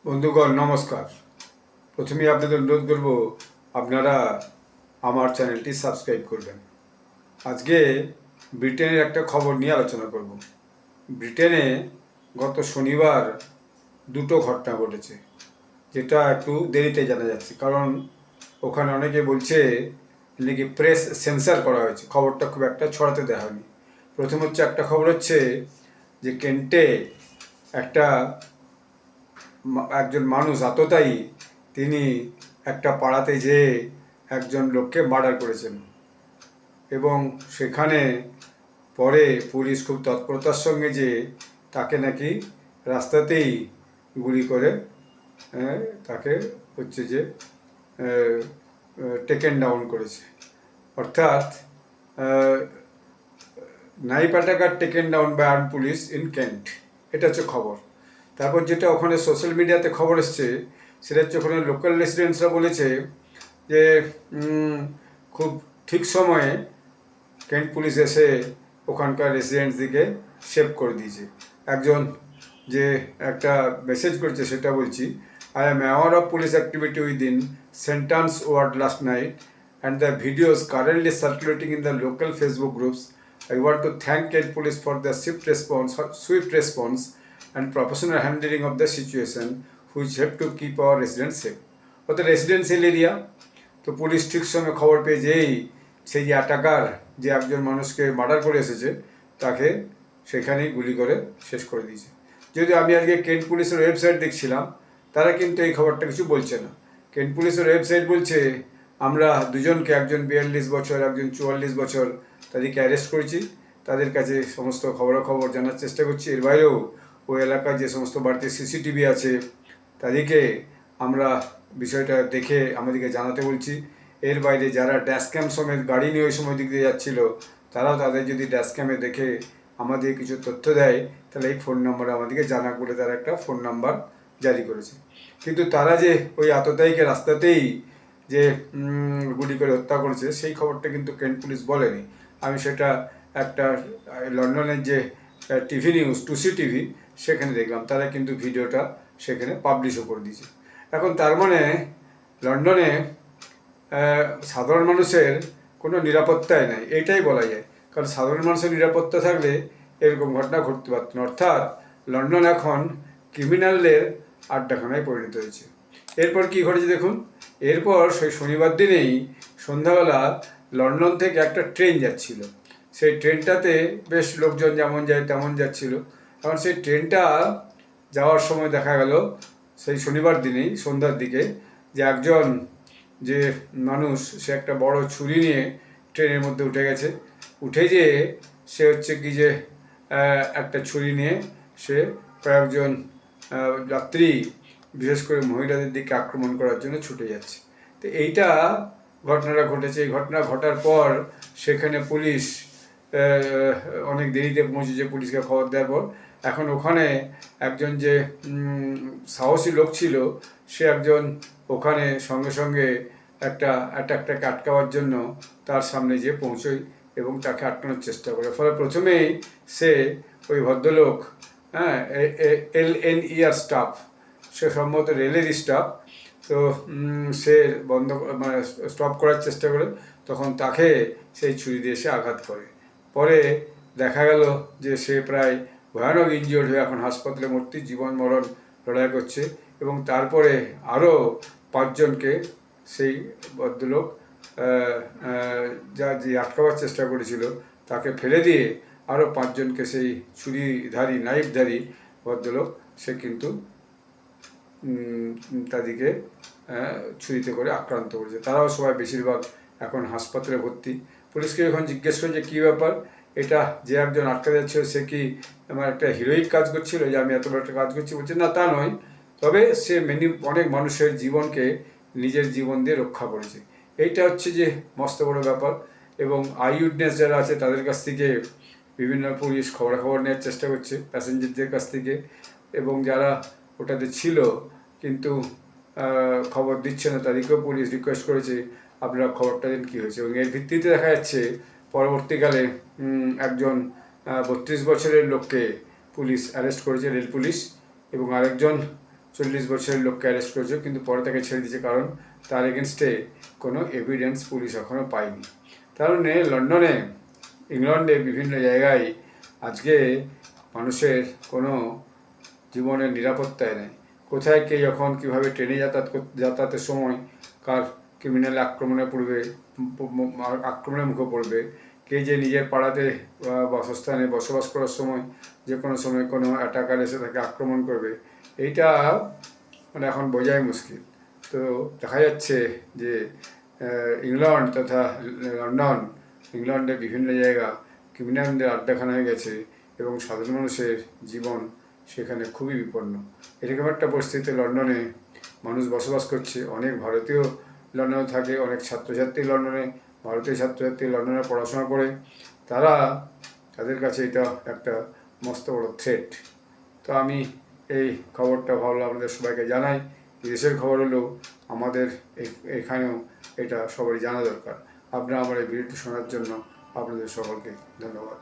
বন্ধুগণ নমস্কার। প্রথমেই আপনাদের অনুরোধ করব আপনারা আমার চ্যানেলটি সাবস্ক্রাইব করবেন। আজকে ব্রিটেনের একটা খবর নিয়ে আলোচনা করব। ব্রিটেনে গত শনিবার দুটো ঘটনা ঘটেছে, যেটা একটু দেরিতে জানা যাচ্ছে, কারণ ওখানে অনেকে বলছে নাকি প্রেস সেন্সার করা হয়েছে, খবরটা খুব একটা ছড়াতে দেওয়া হয়নি। প্রথম হচ্ছে একটা খবর হচ্ছে যে কেন্টে একজন মানুষ আততায়ী, তিনি একটা পাড়াতে যেয়ে একজন লোককে মার্ডার করেছেন এবং সেখানে পরে পুলিশ খুব তৎপরতার সঙ্গে যে তাকে নাকি রাস্তাতেই গুলি করে তাকে হচ্ছে যে টেকেন ডাউন করেছে। অর্থাৎ knife attacker taken down by arm police in Kent, এটা হচ্ছে খবর। তারপর যেটা ওখানে সোশ্যাল মিডিয়াতে খবর এসছে সেটা হচ্ছে ওখানে লোকাল রেসিডেন্টসরা বলেছে যে খুব ঠিক সময়ে কেন্ট পুলিশ এসে ওখানকার রেসিডেন্টসদিকে সেভ করে দিয়েছে। একজন যে একটা মেসেজ করেছে সেটা বলছি, I am aware of police activity within sentence word last night and the videos currently circulating in the local Facebook groups. I want to thank Kent Police for their swift response and professional handling of the situation, which helped to keep our residents safe. অর্থাৎ residential area, তো police ঠিক সময় খবর পেয়ে যেই সেই যে attacker যে একজন মানুষকে মার্ডার করে এসেছে তাকে সেখানেই গুলি করে শেষ করে দিয়েছে। যদি আমি আজকে কেন্ট পুলিশের ওয়েবসাইট দেখছিলাম, তারা কিন্তু এই খবরটা কিছু বলছে না। কেন্ট পুলিশের ওয়েবসাইট বলছে আমরা দুজনকে, একজন 42 বছর, একজন 44 বছর, তাদেরকে অ্যারেস্ট করেছি, তাদের কাছে সমস্ত খবরাখবর জানার চেষ্টা করছি। এর বাইরেও ওই এলাকার যে সমস্ত বাড়িতে সিসিটিভি আছে তাদেরকে আমরা বিষয়টা দেখে আমাদেরকে জানাতে বলছি। এর বাইরে যারা ড্যাশ ক্যাম সমেত গাড়ি নিয়ে ওই সময় দিক দিয়ে যাচ্ছিল, তারাও তাদের যদি ড্যাশ ক্যামে দেখে আমাদের কিছু তথ্য দেয় তাহলে এই ফোন নাম্বারে আমাদেরকে জানা করে তারা একটা ফোন নাম্বার জারি করেছে। কিন্তু তারা যে ওই আততায়ীকে রাস্তাতেই যে গুলি করে হত্যা করেছে সেই খবরটা কিন্তু কেন্ট পুলিশ বলেনি। আমি সেটা একটা লন্ডনের যে টিভি নিউজ, টুসি টিভি, সেখানে দেখলাম, তারা কিন্তু ভিডিওটা সেখানে পাবলিশও করে দিয়েছে। এখন তার মানে লন্ডনে সাধারণ মানুষের কোনো নিরাপত্তাই নাই, এটাই বলা যায়। কারণ সাধারণ মানুষের নিরাপত্তা থাকলে এরকম ঘটনা ঘটতে পারত না। অর্থাৎ লন্ডন এখন ক্রিমিনালদের আড্ডাখানায় পরিণত হয়েছে। এরপর কি ঘটেছে দেখুন। এরপর সেই শনিবার দিনেই সন্ধ্যাবেলা লন্ডন থেকে একটা ট্রেন যাচ্ছিল। সেই ট্রেনটাতে বেশ লোকজন যেমন যায় তেমন যাচ্ছিল। এখন সেই ট্রেনটা যাওয়ার সময় দেখা গেল সেই শনিবার দিনেই সন্ধ্যার দিকে যে একজন যে মানুষ, সে একটা বড় ছুরি নিয়ে ট্রেনের মধ্যে উঠে গেছে। উঠে যেয়ে সে হচ্ছে কি যে একটা ছুরি নিয়ে সে কয়েকজন যাত্রী, বিশেষ করে মহিলাদের দিকে আক্রমণ করার জন্য ছুটে যাচ্ছে। তো এইটা ঘটনাটা ঘটেছে। এই ঘটনা ঘটার পর সেখানে পুলিশ অনেক দেরিতে পৌঁছেছে, পুলিশকে খবর দেওয়ার পর। এখন ওখানে একজন যে সাহসী লোক ছিল, সে একজন ওখানে সঙ্গে সঙ্গে একটা অ্যাটাকটাকে আটকাবার জন্য তার সামনে যেয়ে পৌঁছয় এবং তাকে আটকানোর চেষ্টা করে। ফলে প্রথমেই সে ওই ভদ্রলোক, LNER স্টাফ, সে সম্ভবত রেলের স্টাফ, তো সে মানে স্টপ করার চেষ্টা করে, তখন তাকে সেই ছুরি দিয়ে সে আঘাত করে। পরে দেখা গেল যে সে প্রায় ভয়ানক ইনজিওর্ড হয়ে এখন হাসপাতালে ভর্তি, জীবন মরণ লড়াই করছে। এবং তারপরে আরও 5 জনকে সেই ভদ্রলোক যে আটকাবার চেষ্টা করেছিল তাকে ফেলে দিয়ে আরও 5 জনকে সেই ছুরিধারী, নাইফধারী ভদ্রলোক সে কিন্তু তাদেরকে ছুরিতে করে আক্রান্ত করেছে। তারাও সবাই বেশিরভাগ এখন হাসপাতালে ভর্তি। পুলিশকে যখন জিজ্ঞেস করে যে কী ব্যাপার, এটা যে একজন আটকা যাচ্ছিল সে কি আমার একটা হিরোইক কাজ করছিল যে আমি এত বড় একটা কাজ করছি, বলছে না তা নয়, তবে সে অনেক মানুষের জীবনকে নিজের জীবন দিয়ে রক্ষা করেছে। এইটা হচ্ছে যে মস্ত বড় ব্যাপার। এবং আই উইটনেস যারা আছে তাদের কাছ থেকে বিভিন্ন পুলিশ খবরাখবর নেওয়ার চেষ্টা করছে, প্যাসেঞ্জারদের কাছ থেকে, এবং যারা ওটাতে ছিল কিন্তু খবর দিচ্ছে না তাদেরকেও পুলিশ রিকোয়েস্ট করেছে আপনারা খবরটা দিন কী হয়েছে। এবং এর ভিত্তিতে দেখা যাচ্ছে পরবর্তীকালে একজন 32 বছরের লোককে পুলিশ অ্যারেস্ট করেছে, রেল পুলিশ, এবং আরেকজন 40 বছরের লোককে অ্যারেস্ট করেছে, কিন্তু পরে তাকে ছেড়ে দিয়েছে, কারণ তার এগেনস্টে কোনো এভিডেন্স পুলিশ এখনও পায়নি। তার মানে লন্ডনে, ইংল্যান্ডে বিভিন্ন জায়গায় আজকে মানুষের কোনো জীবনের নিরাপত্তায় নেই। কোথায় কে যখন কীভাবে ট্রেনে যাতায়াতের সময় কার ক্রিমিনাল আক্রমণের মুখে পড়বে, কে যে নিজের পাড়াতে বাসস্থানে বসবাস করার সময় যে কোনো সময় কোনো অ্যাটাকার এসে তাকে আক্রমণ করবে, এইটা মানে এখন বোঝাই মুশকিল। তো দেখা যাচ্ছে যে ইংল্যান্ড তথা লন্ডন, ইংল্যান্ডের বিভিন্ন জায়গা ক্রিমিনালদের আড্ডাখানা হয়ে গেছে এবং সাধারণ মানুষের জীবন সেখানে খুবই বিপন্ন। এরকম একটা পরিস্থিতিতে লন্ডনে মানুষ বসবাস করছে। অনেক ভারতীয় লন্ডনে থাকে, অনেক ছাত্রছাত্রী লন্ডনে, ভারতীয় ছাত্রছাত্রী লন্ডনে পড়াশোনা করে। তাদের কাছে এটা একটা মস্ত বড় থ্রেট। তো আমি এই খবরটা ভাবলাম আপনাদের সবাইকে জানাই। দেশের খবর হলেও আমাদের এখানেও এটা সবারই জানা দরকার। আপনারা আমার এই ভিডিওটি শোনার জন্য আপনাদের সকলকে ধন্যবাদ।